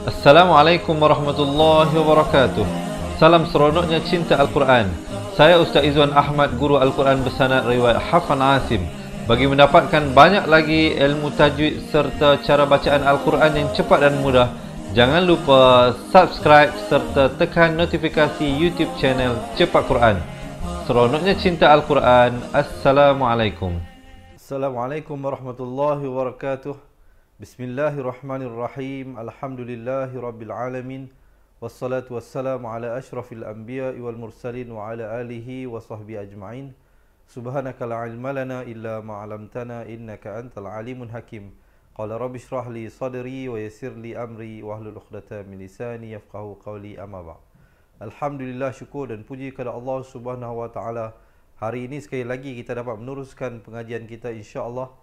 Assalamualaikum warahmatullahi wabarakatuh. Salam seronoknya cinta Al-Quran. Saya Ustaz Izwan Ahmad, guru Al-Quran bersanad riwayat Hafan Asim. Bagi mendapatkan banyak lagi ilmu tajwid serta cara bacaan Al-Quran yang cepat dan mudah, jangan lupa subscribe serta tekan notifikasi YouTube channel Cepat Quran. Seronoknya cinta Al-Quran. Assalamualaikum. Assalamualaikum warahmatullahi wabarakatuh. Bismillahirrahmanirrahim. Alhamdulillahi rabbil alamin. Wassalatu wassalamu ala ashrafil anbiya'i wal mursalin wa ala alihi wa sahbihi ajma'in. Subhanaka la ilma lana illa ma 'allamtana innaka antal alimun hakim. Qala rabbi shrah li sadri wa yassir li amri wahlul 'uqdatam min lisani yafqahu qawli, amma ba'd. Alhamdulillah, syukur dan puji kepada Allah Subhanahu wa taala. Hari ini sekali lagi kita dapat meneruskan pengajian kita insya-Allah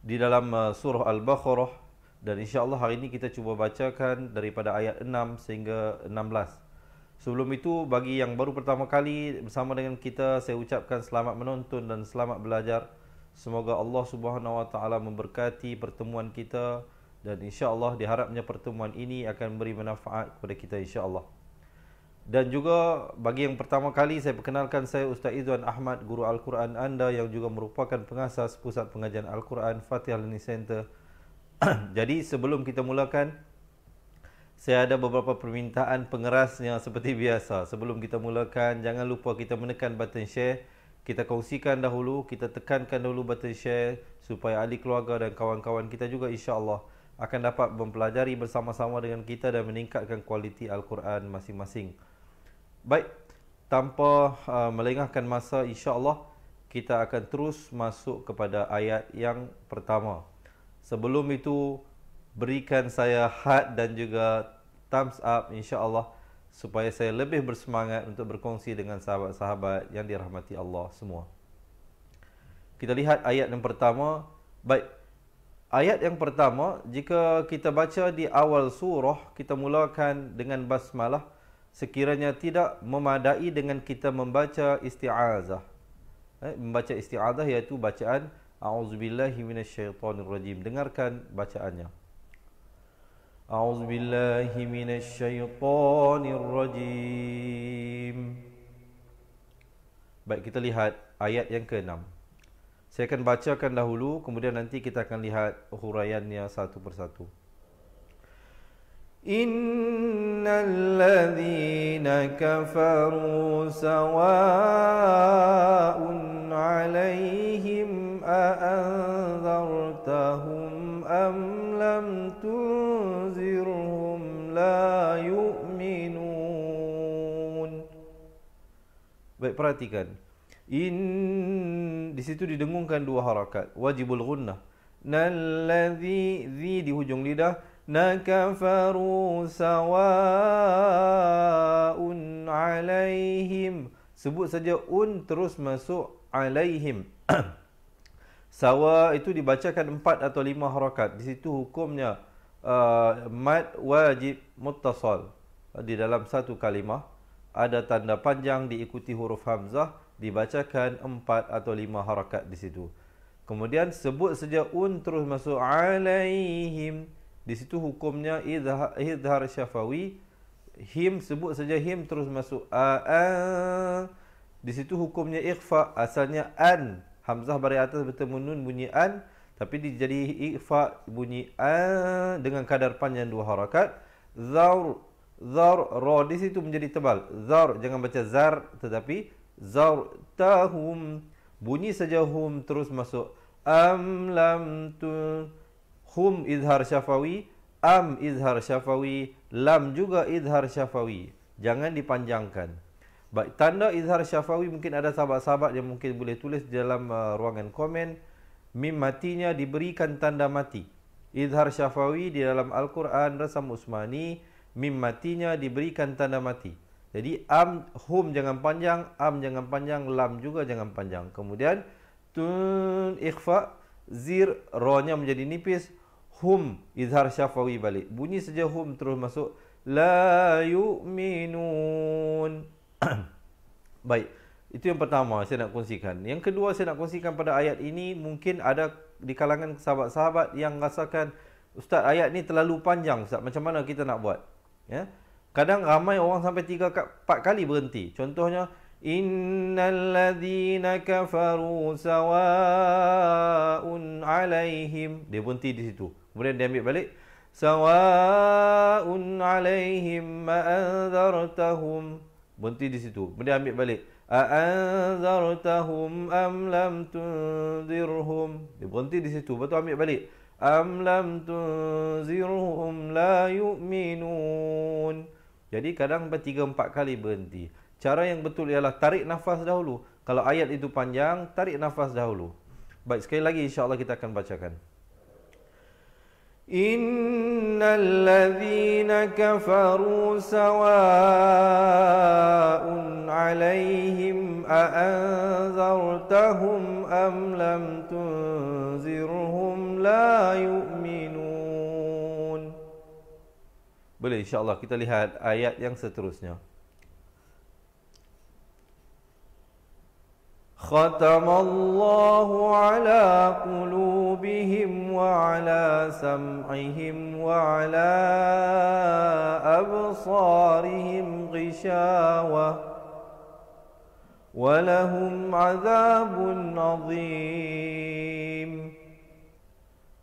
di dalam surah Al-Baqarah, dan insya-Allah hari ini kita cuba bacakan daripada ayat 6 sehingga 16. Sebelum itu, bagi yang baru pertama kali bersama dengan kita, saya ucapkan selamat menonton dan selamat belajar. Semoga Allah Subhanahu wa taala memberkati pertemuan kita, dan insya-Allah diharapnya pertemuan ini akan beri manfaat kepada kita insya-Allah. Dan juga bagi yang pertama kali, saya perkenalkan, saya Ustaz Izwan Ahmad, guru Al-Quran anda yang juga merupakan pengasas Pusat Pengajian Al-Quran Fatihah Learning Center. Jadi sebelum kita mulakan, saya ada beberapa permintaan pengerasnya seperti biasa. Sebelum kita mulakan, jangan lupa kita menekan button share. Kita kongsikan dahulu, kita tekankan dahulu button share supaya ahli keluarga dan kawan-kawan kita juga insya-Allah akan dapat mempelajari bersama-sama dengan kita dan meningkatkan kualiti Al-Quran masing-masing. Baik, tanpa melengahkan masa, insya-Allah kita akan terus masuk kepada ayat yang pertama. Sebelum itu, berikan saya heart dan juga thumbs up insya-Allah supaya saya lebih bersemangat untuk berkongsi dengan sahabat-sahabat yang dirahmati Allah semua. Kita lihat ayat yang pertama. Baik, ayat yang pertama, jika kita baca di awal surah, kita mulakan dengan basmalah. Sekiranya tidak memadai dengan kita membaca isti'azah. Membaca isti'azah iaitu bacaan A'udzubillahi minasyaitonirrajim. Dengarkan bacaannya. A'udzubillahi minasyaitonirrajim. Baik, kita lihat ayat yang ke-6. Saya akan bacakan dahulu, kemudian nanti kita akan lihat huraiannya satu persatu. Innal ladzina kafaru sawa'un 'alaihim a'anzartahum am lam tunzirhum la yu'minun. Baik, perhatikan. Di situ didengungkan dua harakat, wajibul ghunnah. Nalladzi, zi di hujung lidah. Nakafaru sawa'un 'alaihim. Sebut saja terus masuk alaihim. Sawa itu dibacakan 4 atau 5 harakat. Di situ hukumnya mad wajib muttasal. Di dalam satu kalimah ada tanda panjang diikuti huruf hamzah, dibacakan 4 atau 5 harakat di situ. Kemudian sebut saja terus masuk alaihim. Di situ hukumnya idhar syafawi. Him, sebut saja him terus masuk Di situ hukumnya ikhfa. Asalnya an, hamzah baris atas bertemu nun bunyi an, tapi jadi ikhfa bunyi dengan kadar panjang 2 harakat. Zar, ra di situ menjadi tebal. Zar, jangan baca zar, tetapi zar tahum. Bunyi saja hum terus masuk am lam tu. Hum izhar syafawi, am izhar syafawi, lam juga izhar syafawi. Jangan dipanjangkan. Baik, tanda izhar syafawi mungkin ada sahabat-sahabat yang mungkin boleh tulis di dalam ruangan komen. Mim matinya diberikan tanda mati. Izhar syafawi di dalam Al-Quran Rasam Usmani, mim matinya diberikan tanda mati. Jadi hum jangan panjang, am jangan panjang, lam juga jangan panjang. Kemudian tun ikhfa, zir, ra-nya menjadi nipis. Hum, izhar syafawi balik. Bunyi saja hum terus masuk la yu'minun. Baik, itu yang pertama saya nak kongsikan. Yang kedua saya nak kongsikan pada ayat ini, mungkin ada di kalangan sahabat-sahabat yang rasakan Ustaz, ayat ni terlalu panjang Ustaz, macam mana kita nak buat? Ya. Kadang ramai orang sampai 3-4 kali berhenti. Contohnya, innal ladzina kafaru sawa'un 'alaihim. Dia berhenti di situ. Kemudian dia ambil balik, sawa'un 'alaihim ma anzartahum. Berhenti di situ. Kemudian ambil balik, a'anzartahum am lam tunzirhum. Dia berhenti di situ. Lepas tu ambil balik, am lam tunzirhum la yu'minun. Jadi kadang 3-4 kali berhenti. Cara yang betul ialah tarik nafas dahulu. Kalau ayat itu panjang, tarik nafas dahulu. Baik, sekali lagi insya-Allah kita akan bacakan. Innal ladzina kafaru sawa'un 'alaihim a anzartahum am lam tunzirhum la yu'minun. Boleh insya-Allah kita lihat ayat yang seterusnya. Khatamallahu ala qulubihim wa ala sam'ihim wa ala absarihim ghishawah wa lahum 'adzabun 'adzim.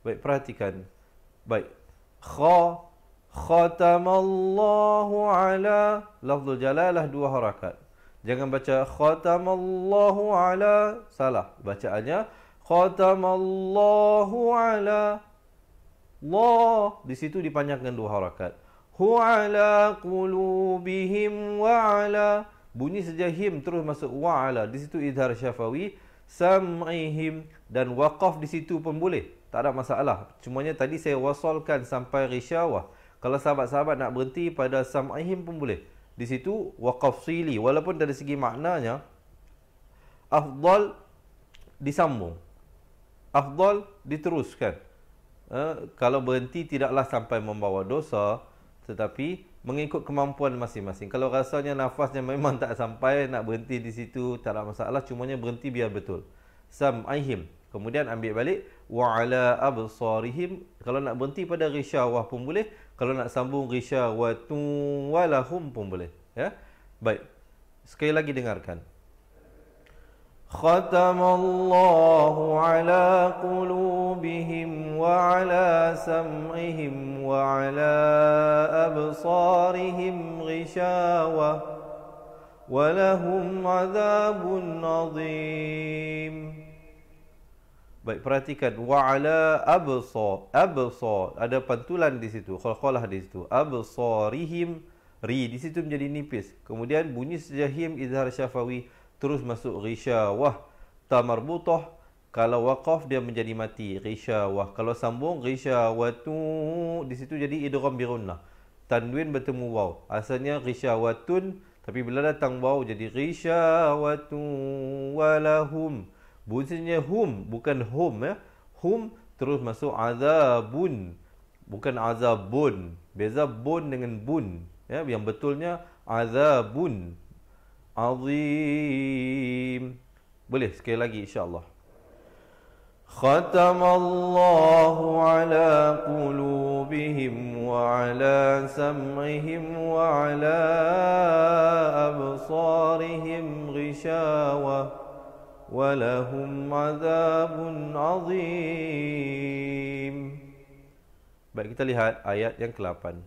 Baik, perhatikan. Baik. Khatamallahu ala, lafzul jalalah 2 harakat. Jangan baca khatamallahu ala, salah bacaannya. Khatamallahu ala, Allah di situ dipanjangkan 2 harakat. Hu ala qulubihim wa ala, bunyi saja him terus masuk wa ala. Di situ idhar syafawi. Sam'ihim, dan waqaf di situ pun boleh, tak ada masalah. Cumanya tadi saya wasalkan sampai risyawah. Kalau sahabat-sahabat nak berhenti pada sam'ihim pun boleh. Di situ waqaf sili, walaupun dari segi maknanya afdal disambung, afdal diteruskan. Kalau berhenti tidaklah sampai membawa dosa, tetapi mengikut kemampuan masing-masing. Kalau rasanya nafasnya memang tak sampai, nak berhenti di situ tak ada masalah, cumanya berhenti biar betul. Sam'ihim, kemudian ambil balik wa ala absarihim. Kalau nak berhenti pada risyawah pun boleh. Kalau nak sambung risyawatun walahum pun boleh. Ya. Baik. Sekali lagi dengarkan. Khatamallahu ala qulubihim wa ala sam'ihim wa ala absarihim ghishawah wa lahum 'adzabun 'adzim. Baik, perhatikan wa ala absar, ada pantulan di situ, qalqalah di situ. Absarihim, ri di situ menjadi nipis. Kemudian bunyi sejahim izhar syafawi terus masuk ghisyawah. Ta marbutah, kalau waqaf dia menjadi mati, ghisyawah. Kalau sambung ghisyawatu, di situ jadi idgham bi gunnah. Tanwin bertemu waw. Asalnya ghisyawatun, tapi bila datang waw jadi ghisyawatu walahum. Bunyinya hum, bukan hum ya. Hum terus masuk azabun, bukan azabun. Beza bun dengan bun ya. Yang betulnya azabun azim. Boleh sekali lagi insya-Allah. Khatamallahu ala qulubihim wa ala sam'ihim wa ala absarihim ghishawah walahum 'adzabun 'adzim. Baik, kita lihat ayat yang ke-8.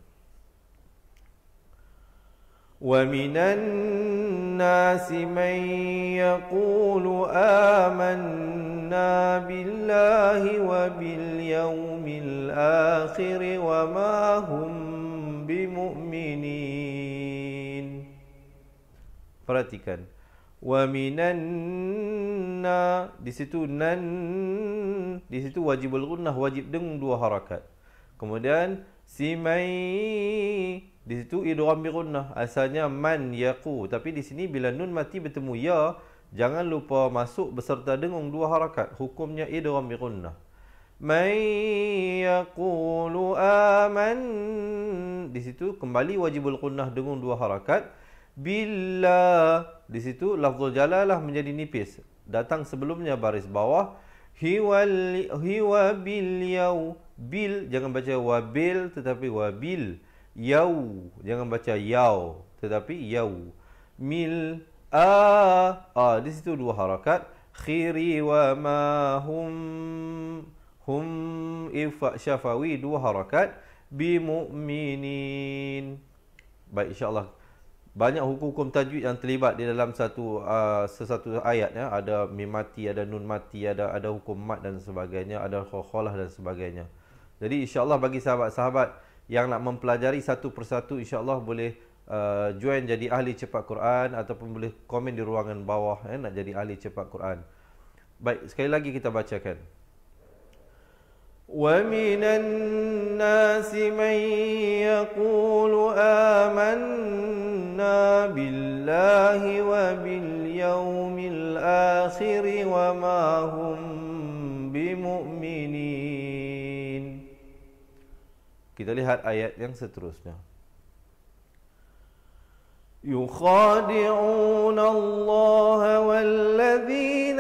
Wa minan nasi man yaqulu amanna billahi wa bil yawmil akhir wa ma hum bimu'minin. Perhatikan. Wa minan na, di situ nan, di situ wajibul gunnah, wajib dengan 2 harakat. Kemudian simai, di situ idgham bi gunnah. Asalnya man yaqu, tapi di sini bila nun mati bertemu ya, jangan lupa masuk beserta dengan 2 harakat. Hukumnya idgham bi gunnah. Man yaqulu aman, di situ kembali wajibul gunnah dengan 2 harakat. Billah, di situ lafzul jalalah menjadi nipis. Datang sebelumnya baris bawah. Hiwa bil yaw, Bil, jangan baca wabil tetapi wabil. Yau, jangan baca yau tetapi yau. Mil di situ dua harakat. Khiri wa ma hum ifa syafawi dua harakat. Bimu'minin. Baik, insya-Allah banyak hukum-hukum tajwid yang terlibat di dalam sesuatu ayat ya. Ada mim mati, ada nun mati, ada hukum mat dan sebagainya, ada qalqalah dan sebagainya. Jadi insya-Allah bagi sahabat-sahabat yang nak mempelajari satu persatu, insya-Allah boleh join jadi ahli cepat Quran ataupun boleh komen di ruangan bawah nak jadi ahli cepat Quran. Baik, sekali lagi kita bacakan. وَمِنَ النَّاسِ مَن يَقُولُ آمَنَّا بِاللَّهِ وَبِالْيَوْمِ الْآخِرِ وَمَا هُمْ بِمُؤْمِنِينَ. Kita lihat ayat yang seterusnya. يُخَادِعُونَ اللَّهَ وَالَّذِينَ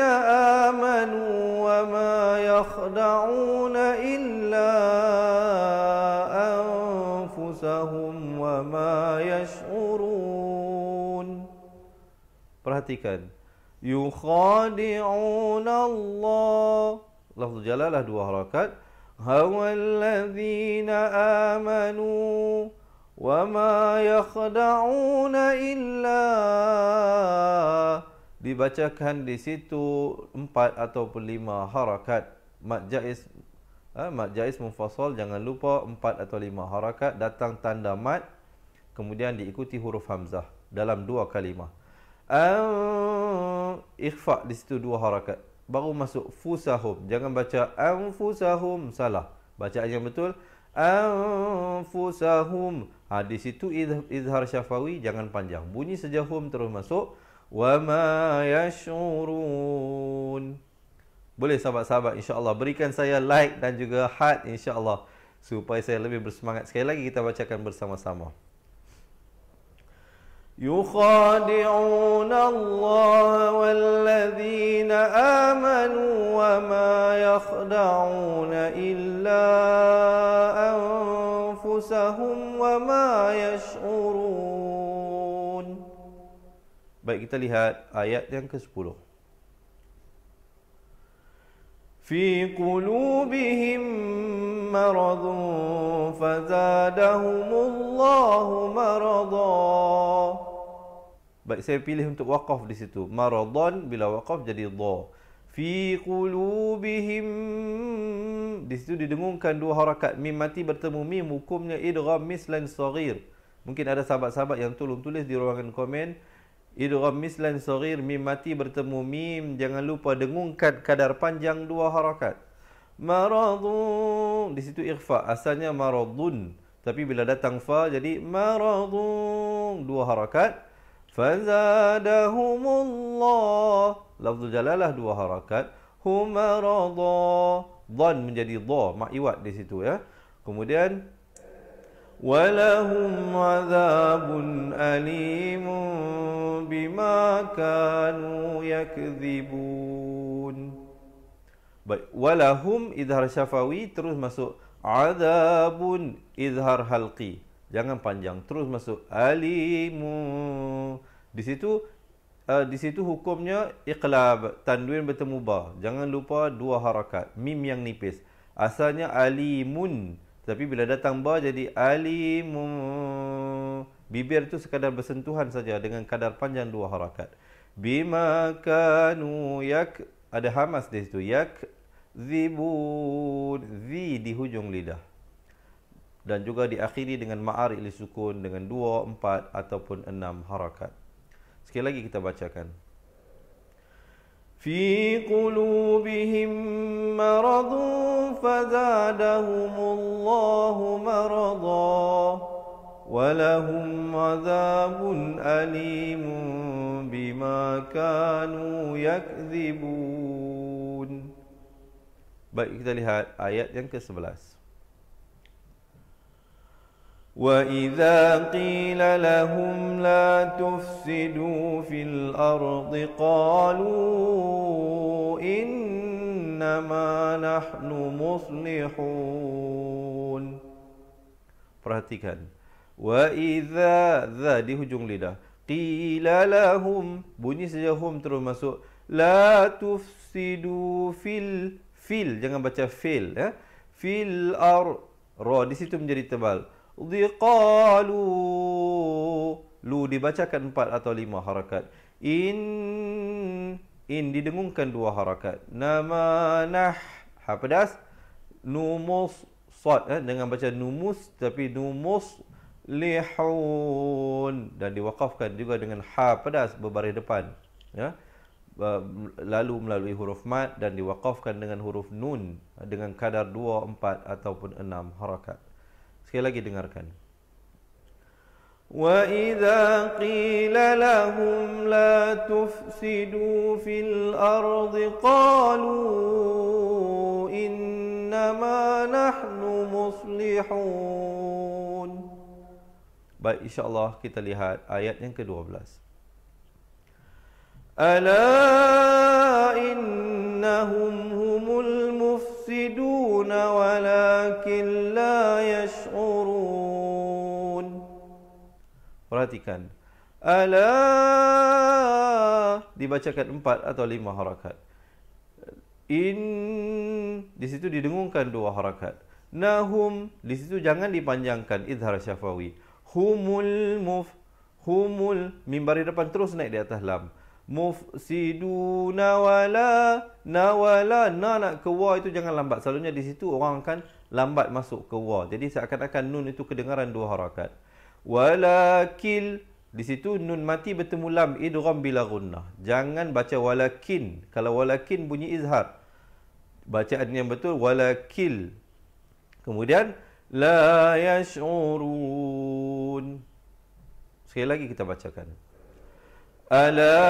آمَنُوا وَمَا يَخْدَعُونَ إِلَّا أَنفُسَهُمْ وَمَا يَشْعُرُونَ. Perhatikan. يُخَادِعُونَ اللَّهَ, lafzul jalalah dua harakat. وَالَّذِينَ آمَنُوا وَمَا يَخْدَعُونَ إِلَّا, dibacakan di situ 4 ataupun 5 harakat. Mad jaiz munfasal, jangan lupa 4 atau 5 harakat, datang tanda mad, kemudian diikuti huruf hamzah dalam 2 kalimah. Ikhfa di situ 2 harakat, baru masuk fusahum. Jangan baca anfusahum, salah. Bacaan yang betul anfusahum. Di situ izhar syafawi, jangan panjang. Bunyi saja hum terus masuk. Wa ma yash'urun. Boleh sahabat-sahabat insya-Allah berikan saya like dan juga heart insya-Allah supaya saya lebih bersemangat. Sekali lagi kita bacakan bersama-sama. يُخَادِعُونَ اللَّهَ وَالَّذِينَ آمَنُوا وَمَا يَخْدَعُونَ إِلَّا أَنفُسَهُمْ وَمَا يَشْعُرُونَ. Baik, kita lihat ayat yang ke-10. في قلوبهم مرض فزادهم الله مرضا. Baik, saya pilih untuk waqaf di situ. Maradhan bila waqaf jadi dha. Fi qulubihim, di situ didengungkan 2 harakat. Mim mati bertemu mim, hukumnya idgham mislan saghir. Mungkin ada sahabat-sahabat yang tolong tulis di ruangan komen. Idgham mislan saghir, mim mati bertemu mim, jangan lupa dengungkan kadar panjang 2 harakat. Maradun, di situ ikhfa, asalnya maradun, tapi bila datang fa jadi maradun, 2 harakat. Fazadahumullah, lafzul jalalah 2 harakat. Humaradha, dhan menjadi dha, ma'iwat di situ ya. Kemudian walahum azabun alimun bima kanu yakdzibun. Baik, walahum izhar syafawi terus masuk azabun izhar halqi. Jangan panjang, terus masuk alimun. Di situ hukumnya iqlab, tanwin bertemu ba. Jangan lupa 2 harakat, mim yang nipis. Asalnya alimun, tapi bila datang ba jadi alimun. Bibir itu sekadar bersentuhan saja dengan kadar panjang 2 harakat. Bima kanu ada hamas di situ. Yakdzibun, zi di hujung lidah. Dan juga diakhiri dengan ma'ari li sukun dengan 2, 4 ataupun 6 harakat. Sekali lagi kita bacakan. Fi qulubihim maradun fazadahumullahu maradha walahum azabun alimun bima kanu yakdzibun. Baik, kita lihat ayat yang ke-11. وَإِذَا قِيلَ لَهُمْ لَا تُفْسِدُوا فِي الْأَرْضِ قَالُوا إِنَّمَا innama nahnu muslihun. Perhatikan. Wa idza, dha di hujung lidah. Qila lahum, bunyi saja hum terus masuk. La tufsidu fil, jangan baca fil ya. Fil ra di situ menjadi tebal. Qalu, lu dibacakan 4 atau 5 harakat. In didengungkan 2 harakat. Nama nah, ha pedas. Numus sad dengan baca numus tapi numus lihun, dan diwakafkan juga dengan ha pedas berbaris depan ya. Lalu melalui huruf mat dan diwakafkan dengan huruf nun dengan kadar 2, 4 ataupun 6 harakat. Sekali lagi dengarkan. Wa idza qila lahum la tufsidu fil ardi qalu innama nahnu muslihun. Baik, insya-Allah kita lihat ayat yang ke-12. Ala innahum humul mufsidun walakin la yash'urun. Perhatikan. Ala dibacakan 4 atau 5 harakat. In di situ didengungkan 2 harakat. Nahum di situ jangan dipanjangkan izhar syafawi. Humul mim baris depan terus naik di atas lam. Mufsiduna wala nak ke wa itu jangan lambat. Selalunya di situ orang akan lambat masuk ke wa. Jadi seakan-akan nun itu kedengaran 2 harakat. Walakil di situ nun mati bertemu lam idgham bila gunnah. Jangan baca walakin. Kalau walakin bunyi izhar. Bacaan yang betul walakil. Kemudian la yash'urun. Sekali lagi kita bacakan. Ala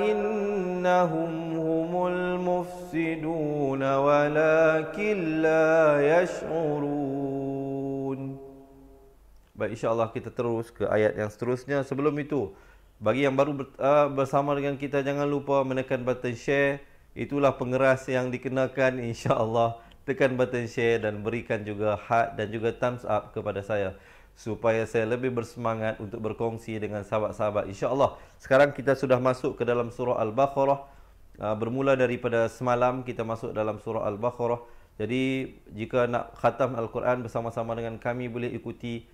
innahum humul mufsidun walakin la yash'urun. Baik, insya-Allah kita terus ke ayat yang seterusnya. Sebelum itu, bagi yang baru bersama dengan kita, jangan lupa menekan button share. Itulah pengeras yang dikenakan, insya-Allah. Tekan button share dan berikan juga heart dan juga thumbs up kepada saya, supaya saya lebih bersemangat untuk berkongsi dengan sahabat-sahabat. InsyaAllah, sekarang kita sudah masuk ke dalam surah Al-Baqarah. Bermula daripada semalam, kita masuk dalam surah Al-Baqarah. Jadi, jika nak khatam Al-Quran bersama-sama dengan kami, boleh ikuti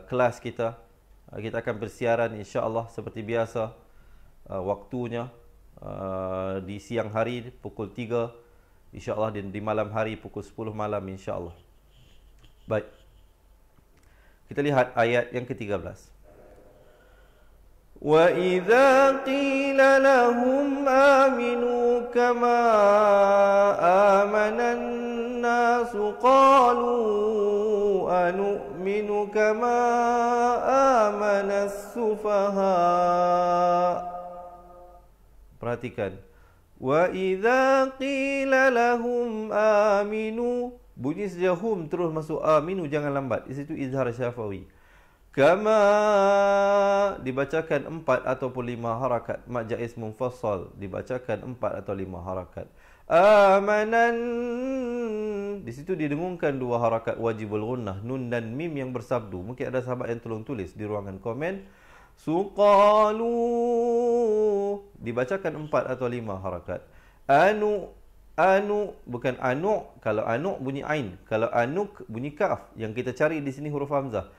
kelas kita. Kita akan bersiaran insyaAllah seperti biasa. Waktunya di siang hari pukul 3. InsyaAllah di malam hari pukul 10 malam insyaAllah. Baik. Kita lihat ayat yang ke-13. Wa idza qila lahum aminu kama amana an-nas qalu anu'minu kama amana as-sufaha. Perhatikan. Wa idza qila lahum aminu, bunyi saja hum terus masuk aminu, jangan lambat. Di situ izhar syafawi. Kama dibacakan 4 ataupun 5 harakat. Mad jaiz munfassal dibacakan 4 atau 5 harakat. Amanan di situ didengungkan 2 harakat wajibul gunnah, nun dan mim yang bersabdu. Mungkin ada sahabat yang tolong tulis di ruangan komen. Suqalu dibacakan 4 atau 5 harakat. Anu bukan anu. Kalau anu bunyi ain, kalau anuk bunyi kaf. Yang kita cari di sini huruf hamzah.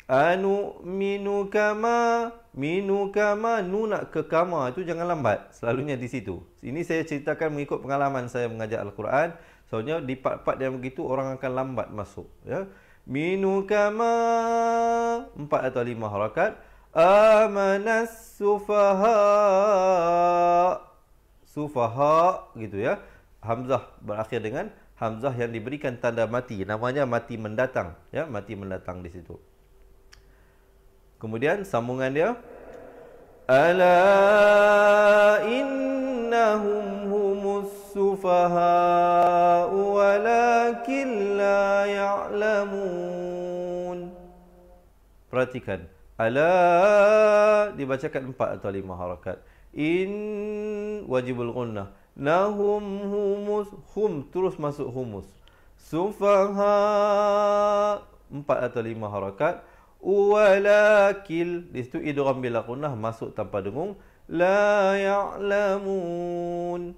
Anu minu kama nu nak ke kama itu jangan lambat. Selalunya di situ. Ini saya ceritakan mengikut pengalaman saya mengajar Al-Quran. Soalnya di part-part yang begitu orang akan lambat masuk, ya. Minu kama 4 atau 5 harakat. Amanas sufaha gitu ya. Hamzah berakhir dengan hamzah yang diberikan tanda mati, namanya mati mendatang ya, mati mendatang di situ. Kemudian sambungan dia, ala innahum humus sufaha walakin la ya'lamun. Perhatikan, ala dibacakan 4 atau 5 harakat. In wajibul gunnah. lahum humus, hum terus masuk humus. Sufaha 4 atau 5 harakat. Walakil di situ idgham bila gunnah masuk tanpa dengung. La ya'lamun.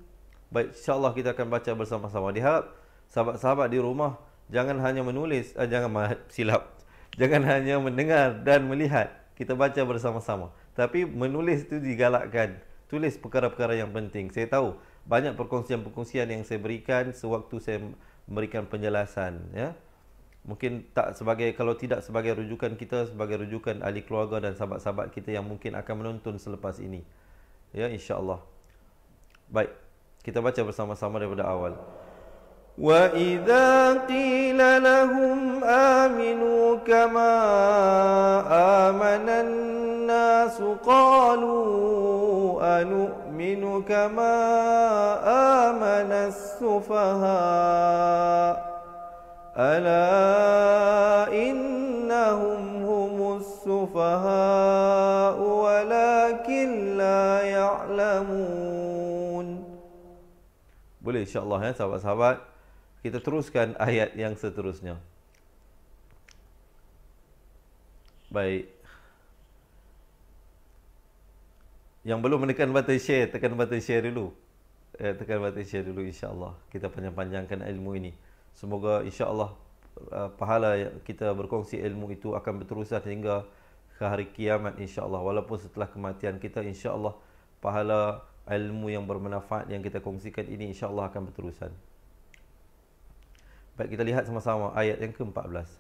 Baik, insya-Allah kita akan baca bersama-sama. Diharap sahabat-sahabat di rumah jangan hanya menulis, jangan silap. Jangan hanya mendengar dan melihat. Kita baca bersama-sama. Tapi menulis itu digalakkan. Tulis perkara-perkara yang penting. Saya tahu banyak perkongsian-perkongsian yang saya berikan sewaktu saya memberikan penjelasan, ya. Mungkin tak sebagai, kalau tidak sebagai rujukan kita, sebagai rujukan ahli keluarga dan sahabat-sahabat kita yang mungkin akan menonton selepas ini. Ya, insya-Allah. Baik, kita baca bersama-sama daripada awal. Wa idza qila lahum aminu kama amanan nasu qalu anu'minu kama amanas sufaha ala innahum humus sufaha walakin la ya'lamun. Boleh insya-Allah, ya sahabat-sahabat. Kita teruskan ayat yang seterusnya. Baik. Yang belum menekan button share, tekan button share dulu. Tekan button share dulu, insya-Allah. Kita panjang-panjangkan ilmu ini. Semoga insya-Allah pahala kita berkongsi ilmu itu akan berterusan hingga ke hari kiamat, insya-Allah. Walaupun setelah kematian kita, insya-Allah pahala ilmu yang bermanfaat yang kita kongsikan ini insya-Allah akan berterusan. Baik, kita lihat sama-sama ayat yang ke-14.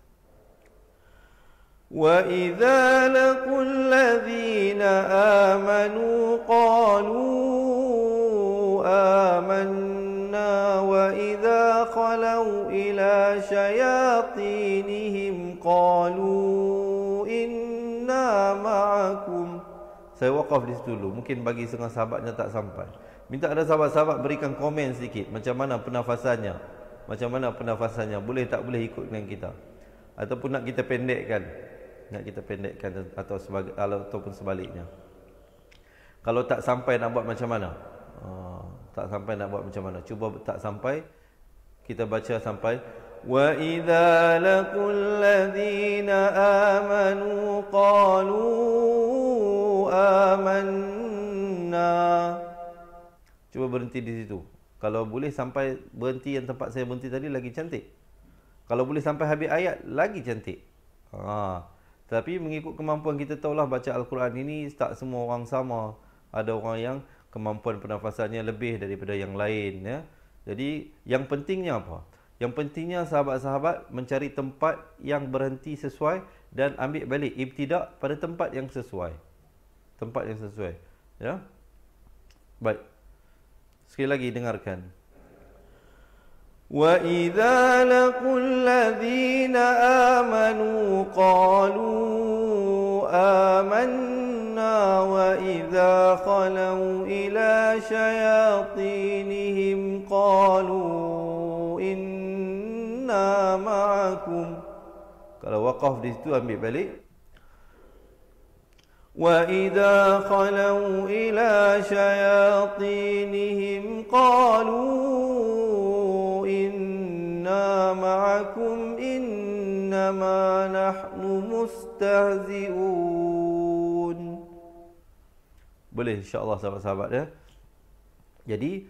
Wa idza laqul ladzina amanu qalu amanna wa idza khalau ila syayatinihim qalu inna ma'akum. Saya wakaf di situ dulu. Mungkin bagi setengah sahabatnya tak sampai. Minta ada sahabat-sahabat berikan komen sedikit. Macam mana pernafasannya? Macam mana pernafasannya? Boleh tak boleh ikut dengan kita? Ataupun nak kita pendekkan? Nak kita pendekkan ataupun sebaliknya. Kalau tak sampai nak buat macam mana? Tak sampai nak buat macam mana? Cuba tak sampai. Kita baca sampai. Wa idza laqul ladzina amanu qalu amanna. Cuba berhenti di situ. Kalau boleh sampai berhenti yang tempat saya berhenti tadi lagi cantik. Kalau boleh sampai habis ayat lagi cantik. Tapi mengikut kemampuan kita, tahulah baca Al-Quran ini tak semua orang sama. Ada orang yang kemampuan pernafasannya lebih daripada yang lain, ya. Jadi yang pentingnya apa? Yang pentingnya sahabat-sahabat mencari tempat yang berhenti sesuai dan ambil balik ibtidak pada tempat yang sesuai. Tempat yang sesuai, ya. Baik. Sekali lagi dengarkan. Wa idza laqul ladzina amanu qalu amanna wa idza khalau ila syayatinihim qalu inna ma'akum. Kalau waqaf di situ ambil balik. وَإِذَا خَلَوْا إِلَى شَيَاطِينِهِمْ قَالُوا إِنَّا مَعَكُمْ إِنَّمَا نَحْنُ مُسْتَهْزِئُونَ. Boleh insya-Allah sahabat-sahabat, ya. Jadi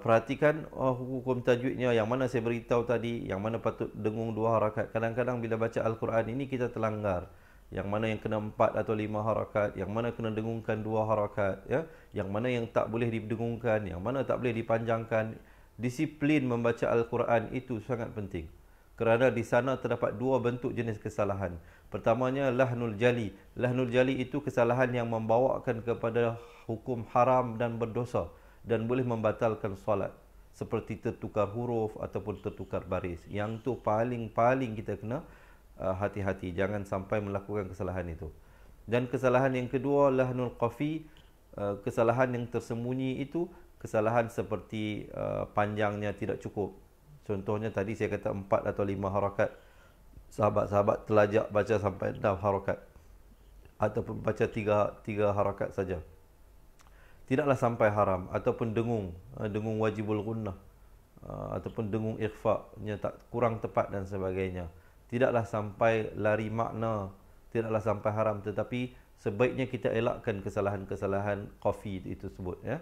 perhatikan hukum tajwidnya, yang mana saya beritahu tadi, yang mana patut dengung 2 harakat. Kadang-kadang bila baca Al-Quran ini kita terlanggar. Yang mana yang kena 4 atau 5 harakat, yang mana kena dengungkan 2 harakat, ya. Yang mana yang tak boleh didengungkan, yang mana tak boleh dipanjangkan. Disiplin membaca Al-Quran itu sangat penting. Kerana di sana terdapat 2 bentuk jenis kesalahan. Pertamanya lahnul jali. Lahnul jali itu kesalahan yang membawakan kepada hukum haram dan berdosa dan boleh membatalkan solat, seperti tertukar huruf ataupun tertukar baris. Yang tu paling kita kena hati-hati, jangan sampai melakukan kesalahan itu. Dan kesalahan yang kedua, lahnul qafi, kesalahan yang tersembunyi itu, kesalahan seperti panjangnya tidak cukup. Contohnya tadi saya kata 4 atau 5 harakat. Sahabat-sahabat telajak baca sampai 6 harakat ataupun baca 3 harakat saja. tidaklah sampai haram, ataupun dengung, dengung wajibul gunnah, ataupun dengung ikhfa-nya tak kurang tepat dan sebagainya. Tidaklah sampai lari makna, tidaklah sampai haram, tetapi sebaiknya kita elakkan kesalahan-kesalahan qafi itu sebut, ya.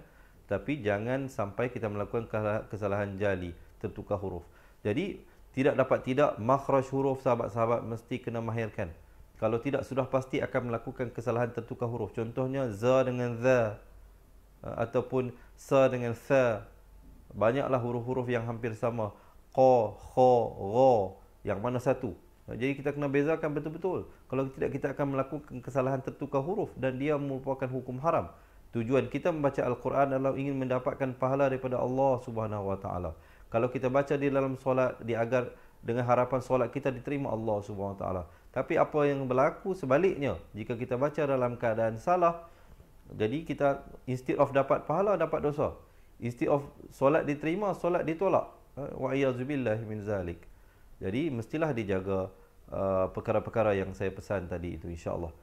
Tapi jangan sampai kita melakukan kesalahan jali, tertukar huruf. Jadi tidak dapat tidak, makhraj huruf sahabat-sahabat mesti kena mahirkan. Kalau tidak, sudah pasti akan melakukan kesalahan tertukar huruf. Contohnya za dengan za, ataupun sa dengan sa. Banyaklah huruf-huruf yang hampir sama. Qa, kha, gha, yang mana satu. Jadi kita kena bezakan betul-betul. Kalau tidak, kita akan melakukan kesalahan tertukar huruf dan dia merupakan hukum haram. Tujuan kita membaca Al-Quran adalah ingin mendapatkan pahala daripada Allah Subhanahu Wa Taala. Kalau kita baca di dalam solat, agar dengan harapan solat kita diterima Allah Subhanahu Wa Taala. Tapi apa yang berlaku sebaliknya, jika kita baca dalam keadaan salah, jadi kita instead of dapat pahala, dapat dosa. Instead of solat diterima, solat ditolak. Wa iyyazubillahi min zalik. Jadi mestilah dijaga perkara-perkara yang saya pesan tadi itu, insya-Allah.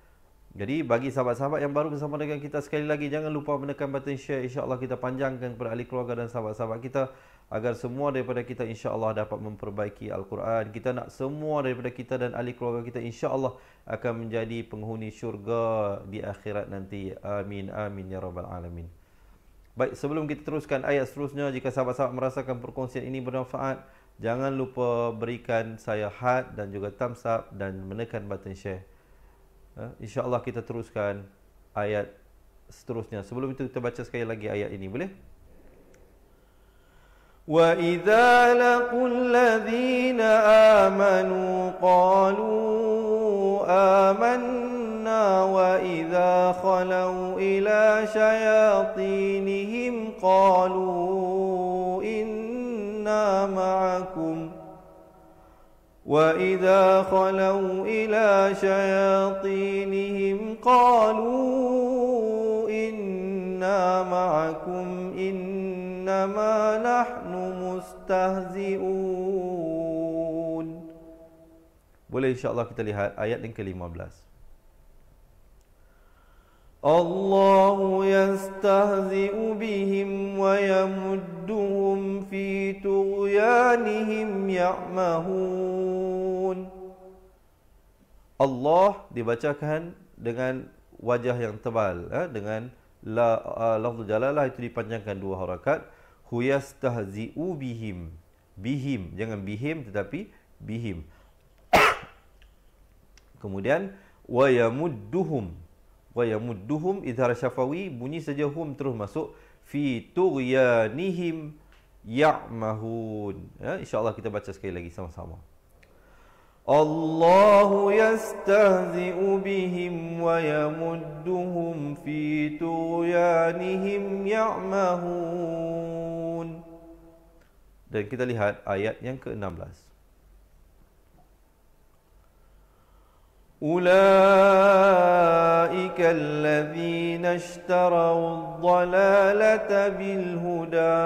Jadi bagi sahabat-sahabat yang baru bersama dengan kita, sekali lagi jangan lupa menekan button share. InsyaAllah kita panjangkan kepada ahli keluarga dan sahabat-sahabat kita, agar semua daripada kita insyaAllah dapat memperbaiki Al-Quran. Kita nak semua daripada kita dan ahli keluarga kita insyaAllah akan menjadi penghuni syurga di akhirat nanti. Amin, amin ya rabbal alamin. Baik, sebelum kita teruskan ayat seterusnya, jika sahabat-sahabat merasakan perkongsian ini bermanfaat, jangan lupa berikan saya heart dan juga thumbs up dan menekan button share. InsyaAllah kita teruskan ayat seterusnya. Sebelum itu kita baca sekali lagi ayat ini, boleh? Wa idza laqul ladzina amanu qalu amanna wa idza khalau ila syayatinihim qalu inna ma'akum وَإِذَا خَلَوْا إِلَى شَيَاطِينِهِمْ قَالُوا إِنَّا مَعَكُمْ إِنَّمَا نَحْنُ مُسْتَهْزِئُونَ. Boleh insyaAllah kita lihat ayat yang ke-15. الله يستهزئ بهم ويمدهم في طغيانهم يعمهون. Allah dibacakan dengan wajah yang tebal, dengan lafzul jalalah itu dipanjangkan 2 harakat. Yastahzi'u bihim, bihim, jangan bihim tetapi bihim. Kemudian wa yamudduhum, wa yamudduhum idhar syafawi, bunyi saja hum terus masuk. Fi tughyanihim ya'mahun. InsyaAllah kita baca sekali lagi sama-sama. Allahu yastahzi'u bihim wa yamudduhum fi tughyanihim ya'mahun. Dan kita lihat ayat yang ke-16. أولئك الذين اشتروا الضلالة بالهدى.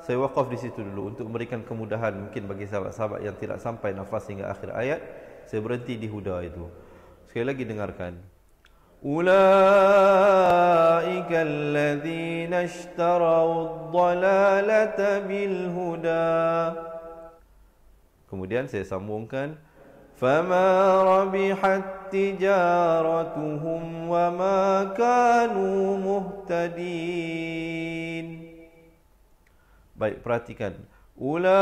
Saya wakaf di situ dulu untuk memberikan kemudahan mungkin bagi sahabat-sahabat yang tidak sampai nafas hingga akhir ayat. Saya berhenti di huda itu. Sekali lagi dengarkan. Ulaika alladhina ishtarau ad-dalalata bil huda. Kemudian saya sambungkan, فَمَا رَبِحَتْ تِجَارَتُهُمْ وَمَا كَانُوا مُهْتَدِينَ. Baik, perhatikan. Ula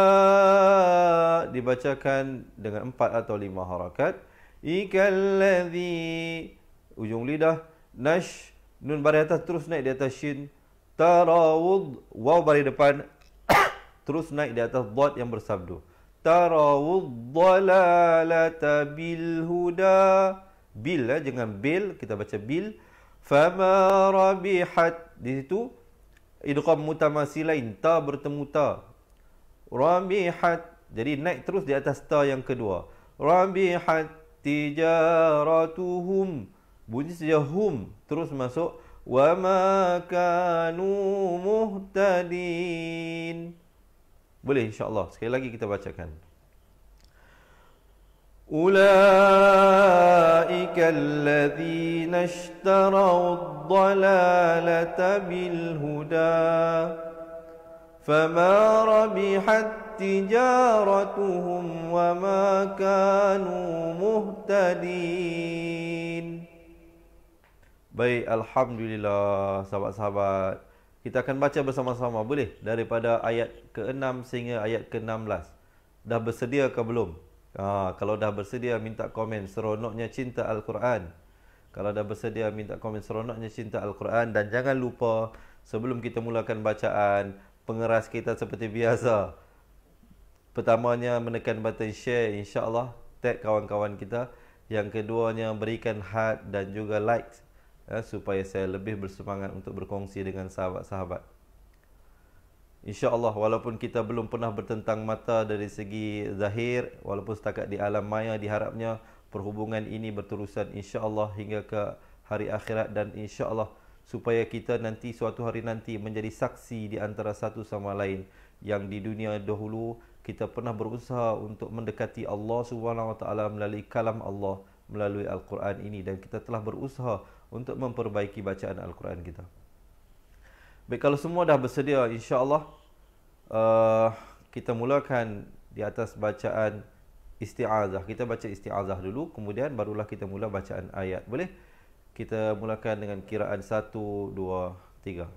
dibacakan dengan 4 atau 5 harakat. Ikalladhi, ujung lidah. Nash, nun baris atas terus naik di atas shin. Tarawud, waw baris depan terus naik di atas dad yang bersabdu. Tarawud dalalata bil huda. Bil, jangan bil, kita baca bil. Fama rabihat, di situ idgham mutamasilain, ta bertemu ta. Rabihat, jadi naik terus di atas ta yang kedua. Rabihat tijaratuhum, bunyi saja hum terus masuk. Wa ma kanu muhtadin. Boleh insyaAllah. Sekali lagi kita bacakan. Ulaika alladhina اشتروا الضلالة بالهدى فما ربحت تجارتهم وما كانوا مهتدين. Baik, Alhamdulillah sahabat-sahabat. Kita akan baca bersama-sama, boleh? Daripada ayat ke-6 sehingga ayat ke-16. Dah bersedia ke belum? Kalau dah bersedia, minta komen seronoknya cinta Al-Quran. Kalau dah bersedia, minta komen seronoknya cinta Al-Quran. Dan jangan lupa, sebelum kita mulakan bacaan, pengeras kita seperti biasa. Pertamanya, menekan button share, insya-Allah. Tag kawan-kawan kita. Yang keduanya, berikan heart dan juga likes. Supaya saya lebih bersemangat untuk berkongsi dengan sahabat-sahabat. InsyaAllah, walaupun kita belum pernah bertentang mata dari segi zahir, walaupun setakat di alam maya, diharapnya perhubungan ini berterusan insyaAllah hingga ke hari akhirat. Dan insyaAllah supaya kita nanti suatu hari nanti menjadi saksi di antara satu sama lain. Yang di dunia dahulu kita pernah berusaha untuk mendekati Allah SWT melalui kalam Allah, melalui Al-Quran ini. Dan kita telah berusaha untuk memperbaiki bacaan Al-Quran kita. Baik, kalau semua dah bersedia, insya-Allah kita mulakan di atas bacaan isti'azah. Kita baca isti'azah dulu, kemudian barulah kita mula bacaan ayat. Boleh? Kita mulakan dengan kiraan 1, 2, 3.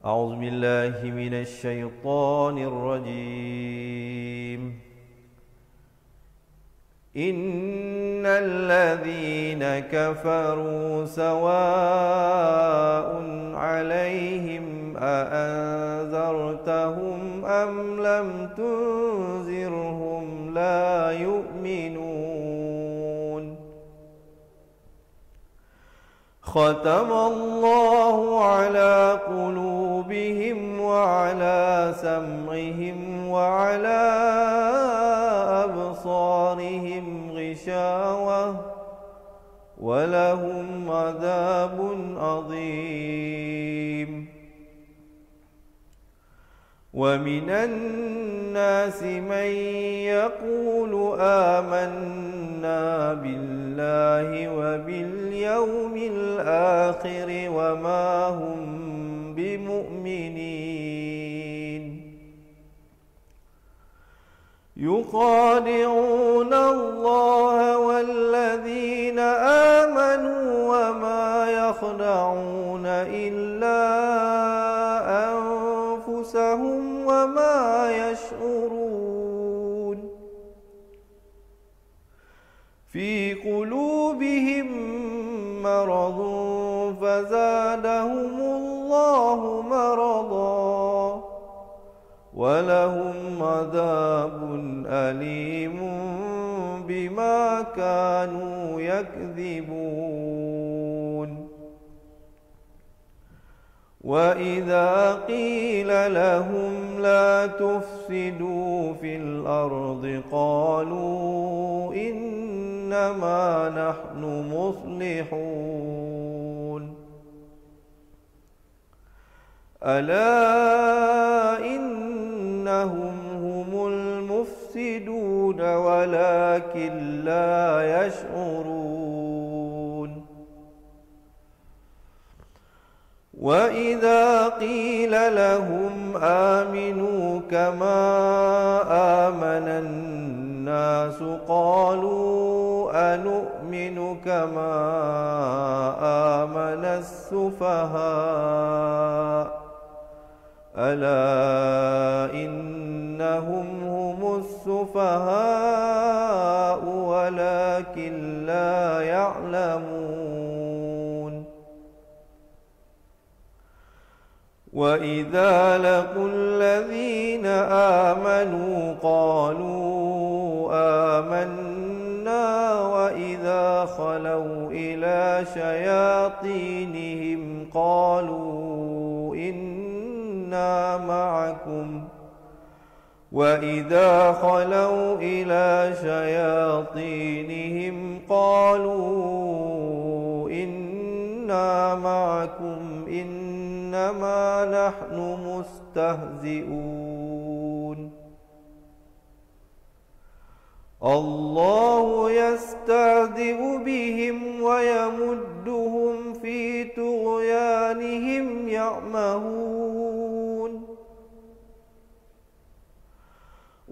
A'udzubillahi minasyaitonirrajim. Innal ladzina kafaru sawa'un 'alaihim a anzartahum am lam tunzirhum la yu'minun. Khatamallahu 'ala qulubihim wa 'ala sam'ihim wa 'ala أبصارهم غشاوة ولهم عذاب عظيم. ومن الناس من يقول آمنا بالله وباليوم الآخر وما هم بمؤمنين. يخادعون الله والذين آمنوا وما يخدعون إلا أنفسهم وما يشعرون. في قلوبهم مرض فزادهم الله مرضا ولهم عذاب أليم بما كانوا يكذبون. وإذا قيل لهم لا تفسدوا في الأرض قالوا إنما نحن مصلحون. ألا إنهم هم المفسدون ولكن لا يشعرون. وإذا قيل لهم آمنوا كما آمن الناس قالوا أنؤمن كما آمن السفهاء. ألا إنهم هم السفهاء ولكن لا يعلمون. وإذا لقوا الذين آمنوا قالوا آمنا وإذا خلوا إلى شياطينهم قالوا إنا معكم وإذا خلوا إلى شياطينهم قالوا إنا معكم إنما نحن مستهزئون. الله يستهزئ بهم ويمدهم في طغيانهم يعمهون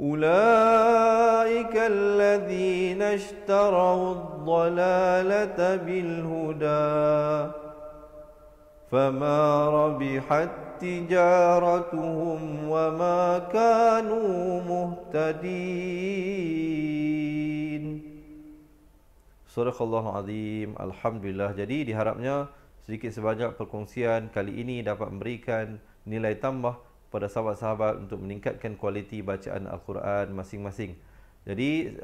أولئك الذين اشتروا الضلالة بالهدى فما ربحت تجارتهم وما كانوا مهتدين. Surahul Azim. Alhamdulillah. Jadi diharapnya sedikit sebanyak perkongsian kali ini dapat memberikan nilai tambah pada sahabat-sahabat untuk meningkatkan kualiti bacaan Al-Quran masing-masing. Jadi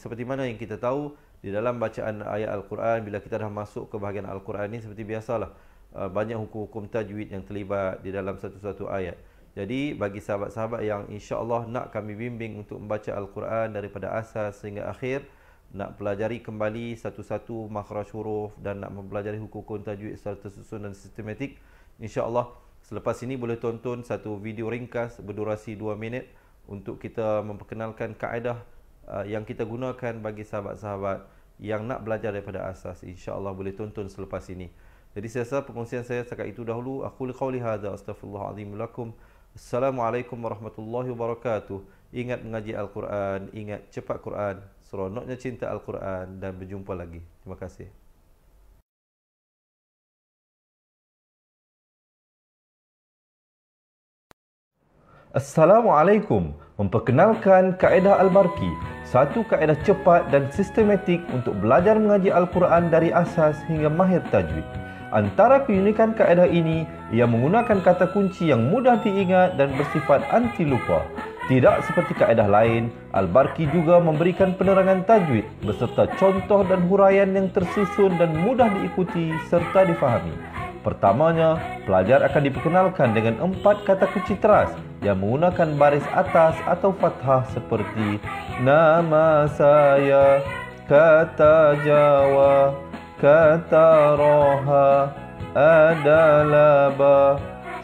seperti mana yang kita tahu, di dalam bacaan ayat Al-Quran, bila kita dah masuk ke bahagian Al-Quran ini, seperti biasalah, banyak hukum-hukum tajwid yang terlibat di dalam satu-satu ayat. Jadi bagi sahabat-sahabat yang insya-Allah nak kami bimbing untuk membaca Al-Quran daripada asas sehingga akhir, nak pelajari kembali satu-satu makhraj huruf dan nak mempelajari hukum-hukum tajwid secara tersusun dan sistematik, insya-Allah selepas ini boleh tonton satu video ringkas berdurasi 2 minit untuk kita memperkenalkan kaedah yang kita gunakan bagi sahabat-sahabat yang nak belajar daripada asas. InsyaAllah boleh tonton selepas ini. Jadi saya rasa perkongsian saya setakat itu dahulu. Aku liqauli hadza astaghfirullahalazim lakum. Assalamualaikum warahmatullahi wabarakatuh. Ingat mengaji Al-Quran, ingat cepat Quran, seronoknya cinta Al-Quran, dan berjumpa lagi. Terima kasih. Assalamualaikum. Memperkenalkan kaedah Al-Barqi, satu kaedah cepat dan sistematik untuk belajar mengaji Al-Quran dari asas hingga mahir tajwid. Antara keunikan kaedah ini, ia menggunakan kata kunci yang mudah diingat dan bersifat anti lupa. Tidak seperti kaedah lain, Al-Barqi juga memberikan penerangan tajwid beserta contoh dan huraian yang tersusun dan mudah diikuti serta difahami. Pertamanya, pelajar akan diperkenalkan dengan 4 kata kunci teras yang menggunakan baris atas atau fathah seperti nama saya, kata Jawa, kata Roha, adalah ba.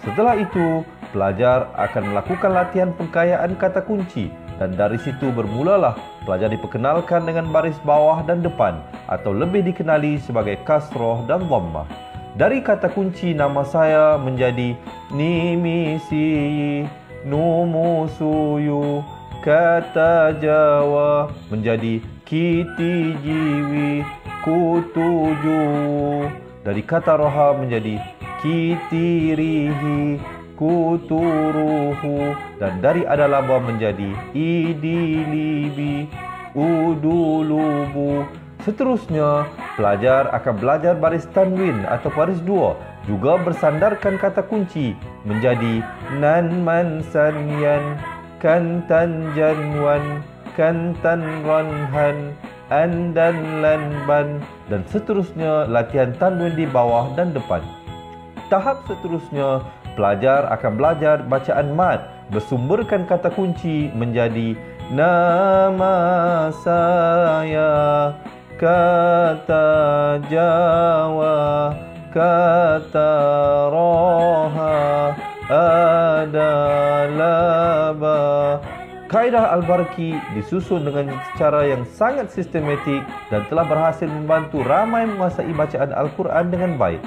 Setelah itu, pelajar akan melakukan latihan pengkayaan kata kunci dan dari situ bermulalah pelajar diperkenalkan dengan baris bawah dan depan atau lebih dikenali sebagai kasroh dan dhammah. Dari kata kunci nama saya menjadi nimisi, numusuyu, kata Jawa menjadi kiti jiwi, kutuju. Dari kata roha menjadi kitirihi, kuturuhu. Dan dari adalaba menjadi idilibi, udulubu. Seterusnya, pelajar akan belajar baris tanwin atau baris 2, juga bersandarkan kata kunci menjadi nan man sanyan, kantan janwan, kantan ranhan, andan lanban, dan seterusnya latihan tanwin di bawah dan depan. Tahap seterusnya, pelajar akan belajar bacaan mad bersumberkan kata kunci menjadi nama saya, kata Jawa, kata Roha, adalah ba. Kaedah Al-Barqi disusun dengan cara yang sangat sistematik dan telah berhasil membantu ramai menguasai bacaan Al-Quran dengan baik.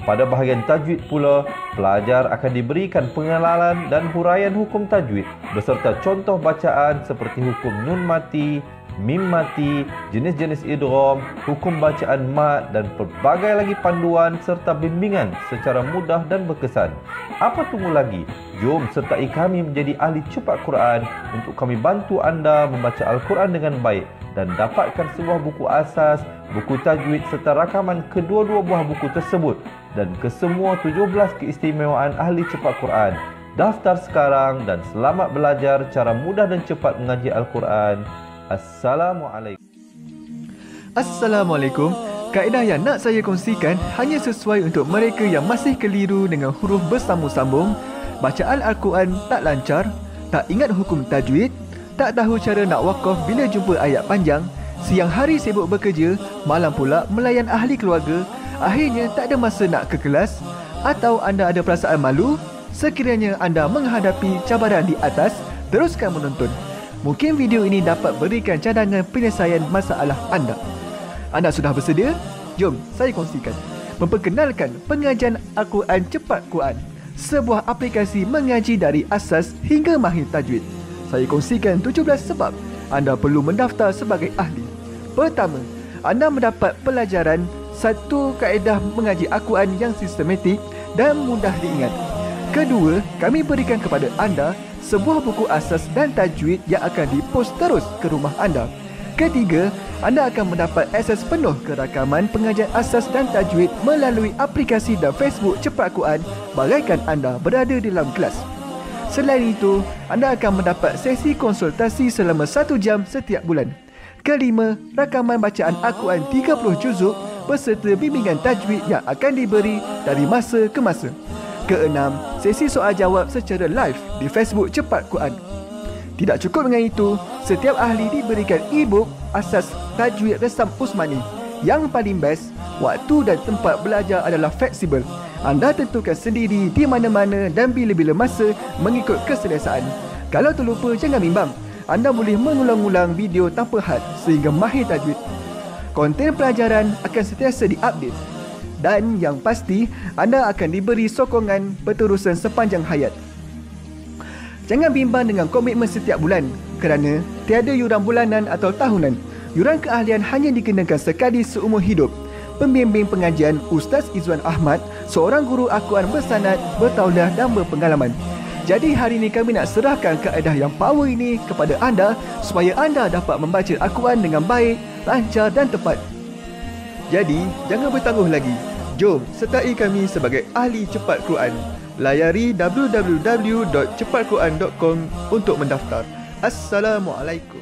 Pada bahagian tajwid pula, pelajar akan diberikan pengenalan dan huraian hukum tajwid beserta contoh bacaan seperti hukum nun mati, mim mati, jenis-jenis idgham, hukum bacaan mat dan pelbagai lagi panduan serta bimbingan secara mudah dan berkesan. Apa tunggu lagi? Jom sertai kami menjadi ahli cepat Quran untuk kami bantu anda membaca Al-Quran dengan baik dan dapatkan sebuah buku asas, buku tajwid serta rakaman kedua-dua buah buku tersebut dan kesemua 17 keistimewaan ahli cepat Quran. Daftar sekarang dan selamat belajar cara mudah dan cepat mengaji Al-Quran. Assalamualaikum. Assalamualaikum. Kaedah yang nak saya kongsikan hanya sesuai untuk mereka yang masih keliru dengan huruf bersambung-sambung, bacaan Al-Quran tak lancar, tak ingat hukum tajwid, tak tahu cara nak wakaf bila jumpa ayat panjang, siang hari sibuk bekerja, malam pula melayan ahli keluarga, akhirnya tak ada masa nak ke kelas, atau anda ada perasaan malu. Sekiranya anda menghadapi cabaran di atas, teruskan menonton. Mungkin video ini dapat berikan cadangan penyelesaian masalah anda. Anda sudah bersedia? Jom saya kongsikan. Memperkenalkan pengajian Al-Quran Cepat Quran, sebuah aplikasi mengaji dari asas hingga mahir tajwid. Saya kongsikan 17 sebab anda perlu mendaftar sebagai ahli. Pertama, anda mendapat pelajaran satu kaedah mengaji Al-Quran yang sistematik dan mudah diingat. Kedua, kami berikan kepada anda sebuah buku asas dan tajwid yang akan dipost terus ke rumah anda. Ketiga, anda akan mendapat akses penuh ke rakaman pengajian asas dan tajwid melalui aplikasi dan Facebook Cepat Quran bagaikan anda berada di dalam kelas. Selain itu, anda akan mendapat sesi konsultasi selama 1 jam setiap bulan. Kelima, rakaman bacaan Al-Quran 30 juzuk beserta bimbingan tajwid yang akan diberi dari masa ke masa. Keenam, sesi soal jawab secara live di Facebook Cepat Quran. Tidak cukup dengan itu, setiap ahli diberikan e-book asas tajwid resam Usmani. Yang paling best, waktu dan tempat belajar adalah fleksibel. Anda tentukan sendiri di mana-mana dan bila-bila masa mengikut keselesaan. Kalau terlupa, jangan bimbang. Anda boleh mengulang-ulang video tanpa had sehingga mahir tajwid. Konten pelajaran akan sentiasa diupdate. Dan yang pasti, anda akan diberi sokongan berterusan sepanjang hayat. Jangan bimbang dengan komitmen setiap bulan kerana tiada yuran bulanan atau tahunan. Yuran keahlian hanya dikenakan sekali seumur hidup. Pembimbing pengajian Ustaz Izwan Ahmad, seorang guru Al-Quran bersanad, bertauliah dan berpengalaman. Jadi hari ini kami nak serahkan kaedah yang power ini kepada anda supaya anda dapat membaca Al-Quran dengan baik, lancar dan tepat. Jadi, jangan bertangguh lagi. Jom sertai kami sebagai ahli cepat Quran. Layari www.cepatquran.com untuk mendaftar. Assalamualaikum.